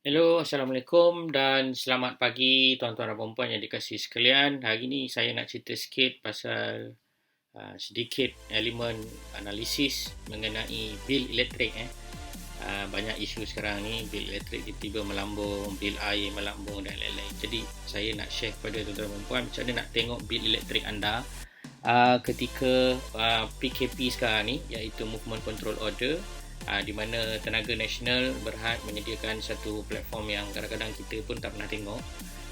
Hello, Assalamualaikum dan selamat pagi tuan-tuan dan puan-puan yang dikasihi sekalian. Hari ini saya nak cerita sikit pasal sedikit elemen analisis mengenai bil elektrik. Banyak isu sekarang ni, bil elektrik tiba-tiba melambung, bil air melambung dan lain-lain. Jadi saya nak share kepada tuan-tuan dan puan-puan macam mana nak tengok bil elektrik anda ketika PKP sekarang ni, iaitu Movement Control Order, di mana Tenaga Nasional Berhad menyediakan satu platform yang kadang-kadang kita pun tak pernah tengok.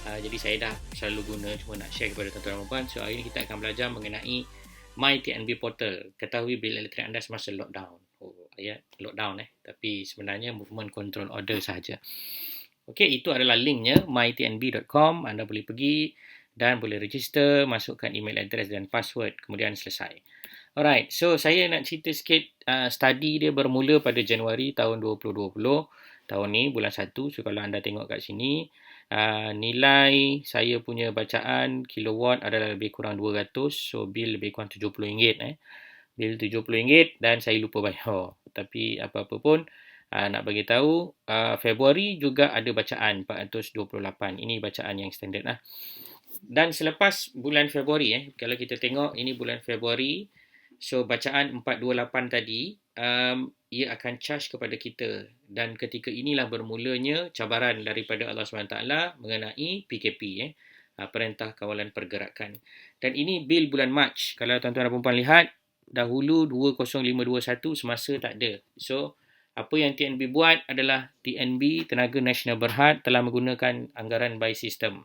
Jadi saya dah selalu guna, cuma nak share kepada tuan-tuan dan puan. So hari ini kita akan belajar mengenai My TNB Portal. Ketahui bil elektrik anda semasa lockdown. Lockdown tapi sebenarnya Movement Control Order sahaja. Okey, itu adalah linknya mytnb.com. Anda boleh pergi dan boleh register, masukkan email address dan password, kemudian selesai. Alright, so saya nak cerita sikit. Study dia bermula pada Januari tahun 2020. Tahun ni, bulan 1. So, kalau anda tengok kat sini, nilai saya punya bacaan kilowatt adalah lebih kurang 200. So, bil lebih kurang RM70. Bil RM70 dan saya lupa bayar. Tapi apa-apa pun, nak bagi tahu, Februari juga ada bacaan 428. Ini bacaan yang standard lah. Dan selepas bulan Februari, kalau kita tengok ini bulan Februari, so bacaan 428 tadi, ia akan charge kepada kita. Dan ketika inilah bermulanya cabaran daripada Allah SWT mengenai PKP, Perintah Kawalan Pergerakan. Dan ini bil bulan Mac. Kalau tuan-tuan dan puan-puan lihat, dahulu 20521 semasa tak ada. So, apa yang TNB buat adalah TNB, Tenaga Nasional Berhad, telah menggunakan anggaran by system.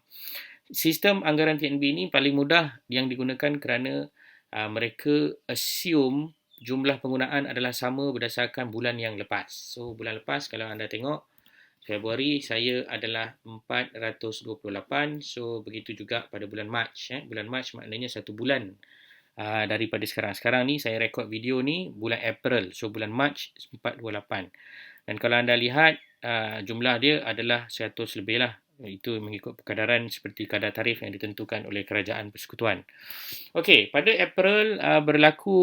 Sistem anggaran TNB ini paling mudah yang digunakan kerana mereka assume jumlah penggunaan adalah sama berdasarkan bulan yang lepas. So, bulan lepas kalau anda tengok, Februari saya adalah 428. So, begitu juga pada bulan Mac. Bulan Mac maknanya 1 bulan daripada sekarang. Sekarang ni saya rekod video ni bulan April. So, bulan Mac 428. Dan kalau anda lihat, jumlah dia adalah 100 lebih lah. Itu mengikut perkadaran seperti kadar tarif yang ditentukan oleh Kerajaan Persekutuan. Okey, pada April berlaku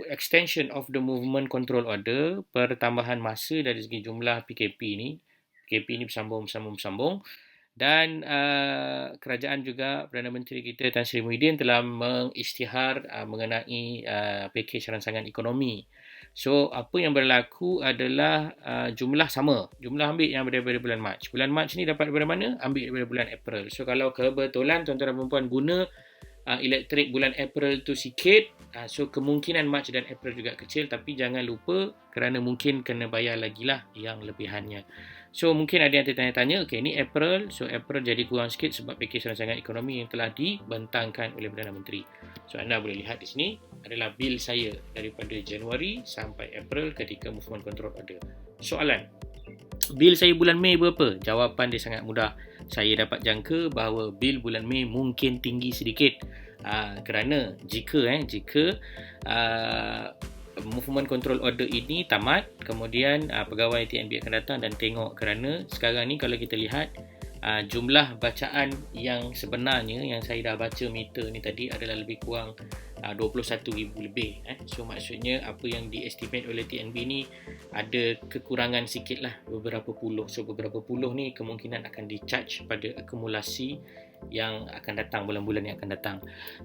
extension of the Movement Control Order, pertambahan masa dari segi jumlah PKP ni. PKP ni bersambung. Dan kerajaan juga, Perdana Menteri kita Tan Sri Muhyiddin telah mengisytihar mengenai pakej rancangan ekonomi. So, apa yang berlaku adalah jumlah sama. Jumlah ambil yang daripada bulan Mac. Bulan Mac ni dapat daripada mana? Ambil daripada bulan April. So, kalau kebetulan tuan-tuan dan puan-puan guna elektrik bulan April tu sikit, so kemungkinan Mac dan April juga kecil. Tapi jangan lupa kerana mungkin kena bayar lagi lah yang lebihannya. So, mungkin ada yang tertanya-tanya, okay, ni April. So, April jadi kurang sikit sebab pakej rancangan ekonomi yang telah dibentangkan oleh Perdana Menteri. So, anda boleh lihat di sini adalah bil saya daripada Januari sampai April ketika Movement Control Order. Soalan, bil saya bulan Mei berapa? Jawapan dia sangat mudah. Saya dapat jangka bahawa bil bulan Mei mungkin tinggi sedikit. Kerana jika Movement Control Order ini tamat, kemudian pegawai TNB akan datang dan tengok, kerana sekarang ni kalau kita lihat jumlah bacaan yang sebenarnya yang saya dah baca meter ni tadi adalah lebih kurang 21,000 lebih. So maksudnya apa yang diestimate oleh TNB ni ada kekurangan sikit lah, beberapa puluh. So beberapa puluh ni kemungkinan akan di-charge pada akumulasi yang akan datang, bulan-bulan yang akan datang.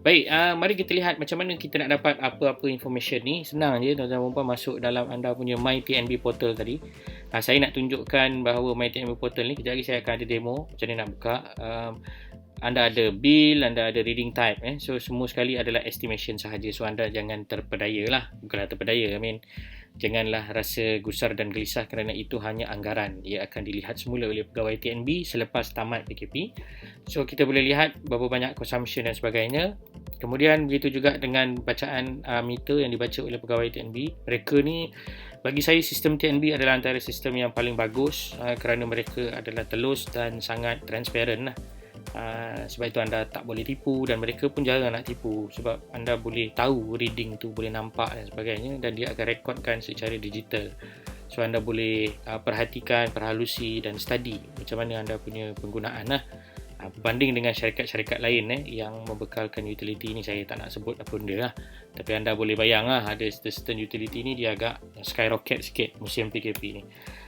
Baik, mari kita lihat macam mana kita nak dapat apa-apa information ni. Senang je, tuan-tuan dan puan masuk dalam anda punya My TNB Portal tadi. Saya nak tunjukkan bahawa My TNB Portal ni, kejap lagi saya akan ada demo macam mana nak buka. Anda ada bill, anda ada reading type. So semua sekali adalah estimation sahaja. So anda jangan terpedaya lah. Bukanlah terpedaya, janganlah rasa gusar dan gelisah kerana itu hanya anggaran. Ia akan dilihat semula oleh pegawai TNB selepas tamat PKP. So kita boleh lihat berapa banyak consumption dan sebagainya. Kemudian begitu juga dengan bacaan meter yang dibaca oleh pegawai TNB. Mereka ni, bagi saya sistem TNB adalah antara sistem yang paling bagus kerana mereka adalah telus dan sangat transparent lah. Sebab itu anda tak boleh tipu dan mereka pun jarang nak tipu sebab anda boleh tahu reading tu, boleh nampak dan sebagainya, dan dia akan rekodkan secara digital. So anda boleh perhatikan, perhalusi dan study macam mana anda punya penggunaan lah. Berbanding dengan syarikat-syarikat lain yang membekalkan utility ni, saya tak nak sebut apa benda lah, tapi anda boleh bayang lah, ada certain utility ni dia agak skyrocket sikit musim PKP ni.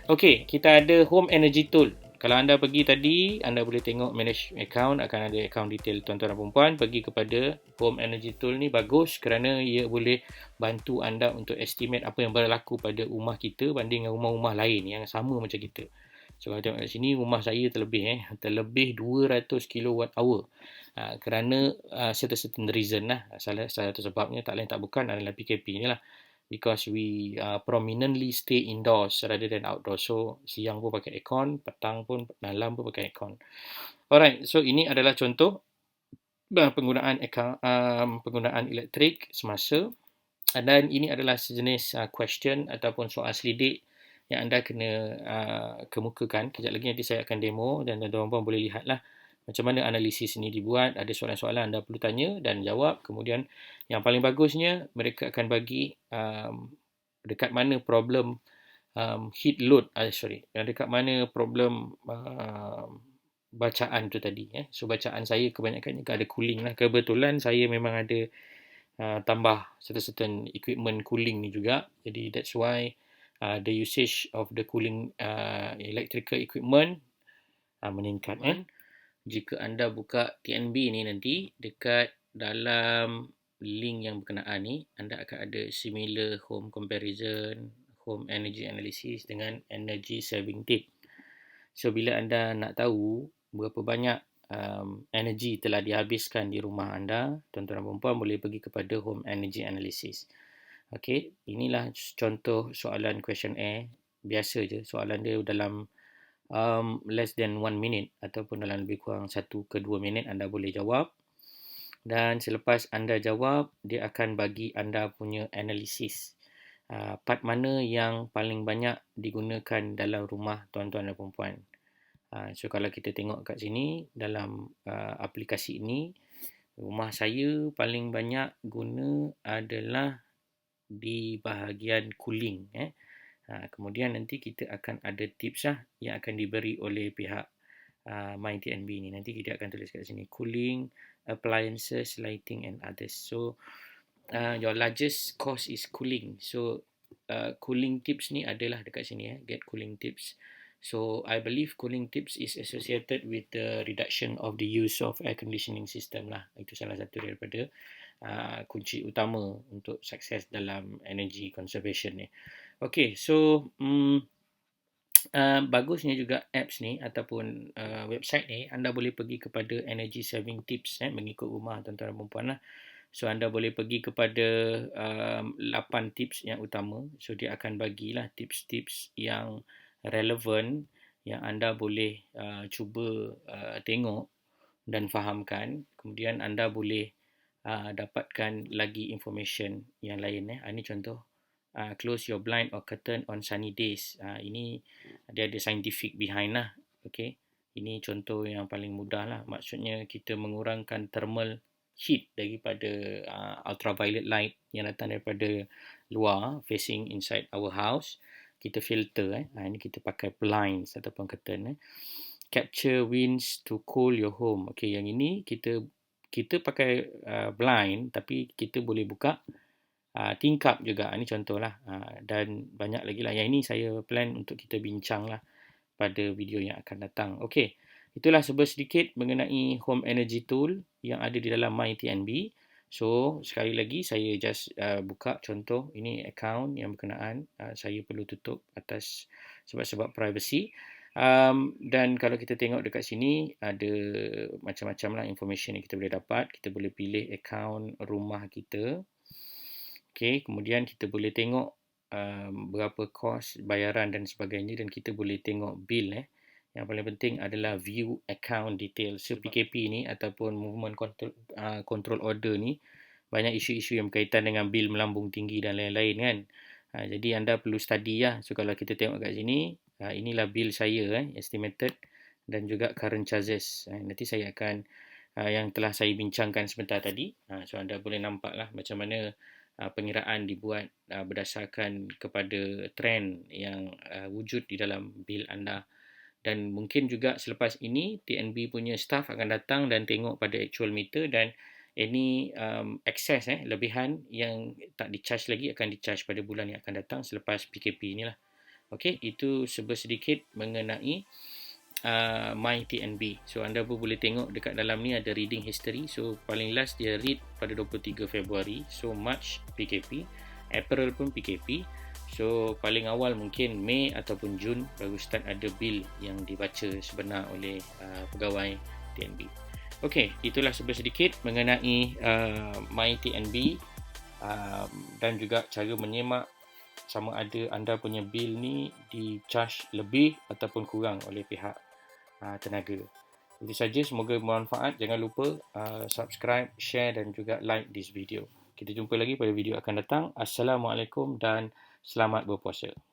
Okey, kita ada home energy tool. Kalau anda pergi tadi, anda boleh tengok manage account, akan ada account detail tuan-tuan dan puan-puan. Pergi kepada Home Energy Tool ni bagus kerana ia boleh bantu anda untuk estimate apa yang berlaku pada rumah kita banding dengan rumah-rumah lain yang sama macam kita. So kalau tengok kat sini, rumah saya terlebih 200 kilowatt hour. Kerana certain reason lah. Salah satu sebabnya tak lain tak bukan adalah PKP ni lah. Because we prominently stay indoors rather than outdoors. So, siang pun pakai aircon, petang pun, malam pun pakai aircon. Alright, so ini adalah contoh penggunaan penggunaan elektrik semasa. Dan ini adalah sejenis question ataupun soal selidik yang anda kena kemukakan. Kejap lagi nanti saya akan demo dan tuan-tuan boleh lihatlah macam mana analisis ini dibuat. Ada soalan-soalan anda perlu tanya dan jawab. Kemudian yang paling bagusnya mereka akan bagi dekat mana problem heat load, dekat mana problem bacaan tu tadi. So bacaan saya kebanyakan ada cooling lah. Kebetulan saya memang ada tambah certain equipment cooling ni juga. Jadi that's why the usage of the cooling electrical equipment meningkat. Jika anda buka TNB ni nanti, dekat dalam link yang berkenaan ni, anda akan ada similar home comparison, home energy analysis dengan energy saving tip. So, bila anda nak tahu berapa banyak energy telah dihabiskan di rumah anda, tuan-tuan dan puan-puan boleh pergi kepada home energy analysis. Okay, inilah contoh soalan questionnaire. Biasa je, soalan dia dalam less than 1 minute ataupun dalam lebih kurang 1 ke 2 minit anda boleh jawab. Dan selepas anda jawab, dia akan bagi anda punya analisis. Part mana yang paling banyak digunakan dalam rumah tuan-tuan dan puan-puan. So kalau kita tengok kat sini, dalam aplikasi ini, rumah saya paling banyak guna adalah di bahagian cooling. Kemudian nanti kita akan ada tips lah yang akan diberi oleh pihak MyTNB ni. Nanti kita akan tulis kat sini, cooling, appliances, lighting and others. So your largest cost is cooling. So cooling tips ni adalah dekat sini, get cooling tips. So I believe cooling tips is associated with the reduction of the use of air conditioning system lah. Itu salah satu daripada kunci utama untuk sukses dalam energy conservation ni. Okay, so bagusnya juga apps ni ataupun website ni, anda boleh pergi kepada energy saving tips mengikut rumah tuan-tuan dan puan-puan lah. So anda boleh pergi kepada 8 tips yang utama. So dia akan bagilah tips-tips yang relevan yang anda boleh cuba tengok dan fahamkan. Kemudian anda boleh dapatkan lagi information yang lain. Ini contoh. Close your blind or curtain on sunny days. Ini dia ada scientific behind lah. Okay. Ini contoh yang paling mudah lah. Maksudnya kita mengurangkan thermal heat daripada ultraviolet light yang datang daripada luar facing inside our house. Kita filter. Ini kita pakai blinds ataupun curtain. Capture winds to cool your home. Okay, yang ini kita pakai blind tapi kita boleh buka tingkap juga. Ini contohlah. Dan banyak lagi lah. Yang ini saya plan untuk kita bincang lah pada video yang akan datang. Okey. Itulah sedikit mengenai home energy tool yang ada di dalam MyTNB. So, sekali lagi saya just buka contoh. Ini account yang berkenaan. Saya perlu tutup atas sebab-sebab privacy. Dan kalau kita tengok dekat sini, ada macam-macam lah information yang kita boleh dapat. Kita boleh pilih account rumah kita. Okay, kemudian kita boleh tengok berapa kos bayaran dan sebagainya, dan kita boleh tengok bil. Yang paling penting adalah view account details. So PKP ni ataupun movement control order ni banyak isu-isu yang berkaitan dengan bil melambung tinggi dan lain-lain kan. Jadi anda perlu study lah. So kalau kita tengok kat sini, inilah bil saya estimated dan juga current charges. Nanti saya akan yang telah saya bincangkan sebentar tadi. So anda boleh nampak lah macam mana pengiraan dibuat berdasarkan kepada trend yang wujud di dalam bil anda. Dan mungkin juga selepas ini TNB punya staff akan datang dan tengok pada actual meter, dan any excess lebihan yang tak di-charge lagi akan di-charge pada bulan yang akan datang selepas PKP inilah. Okey, itu sedikit mengenai My TNB. So anda pun boleh tengok dekat dalam ni ada reading history. So paling last dia read pada 23 Februari. So March PKP, April pun PKP. So paling awal mungkin Mei ataupun Jun baru start ada bil yang dibaca sebenar oleh pegawai TNB. Okey, itulah sedikit mengenai My TNB dan juga cara menyemak sama ada anda punya bil ni di charge lebih ataupun kurang oleh pihak tenaga. Itu saja, semoga bermanfaat. Jangan lupa subscribe, share dan juga like this video. Kita jumpa lagi pada video akan datang. Assalamualaikum dan selamat berpuasa.